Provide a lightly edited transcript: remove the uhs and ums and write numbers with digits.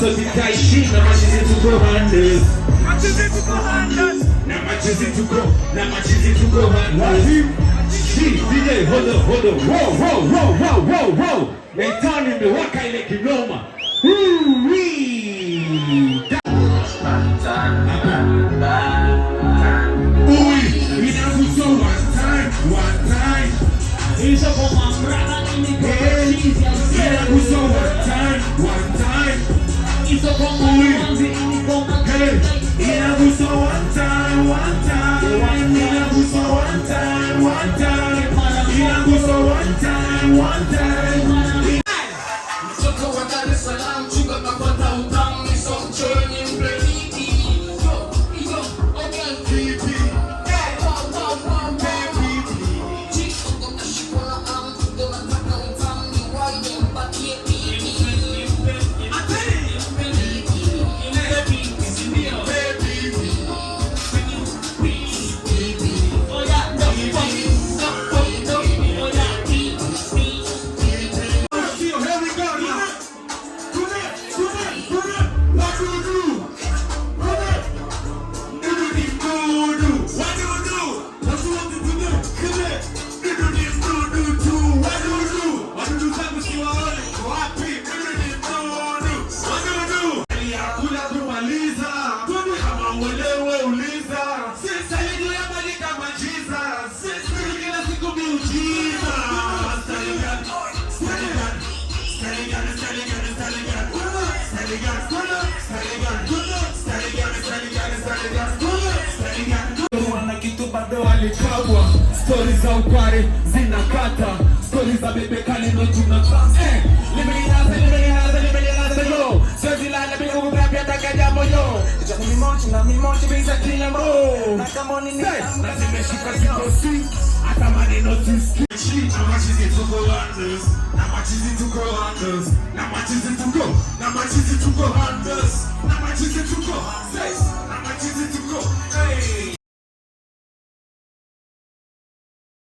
Tutaishi na machizi tuko handles. Machizi tuko handles. Na machizi tuko handles. DJ, hold on. Whoa. Naitani imewaka ile kinoma. Inagusa one time. Hizo kwa mamrana inagusa one time. Hizo kwa mwanzi inagusa inagusa one time. Inagusa one time. Mtoto wa Dar es Salaam chunga kapata utamu so mchoni mbreliti. Yo, okay. Pipi. Stories za upare zinakata, stories za bebe kale ndo tunatransa. Limeliaza yo, siwezi lala bila kukapia takaja moyo. Jamu mimochi bisa kila mo. Nakamoni ni tamu na zimeshika zikosi, hata maneno tisi. Na machizi tuko handles. Na machizi tuko handles. Hey.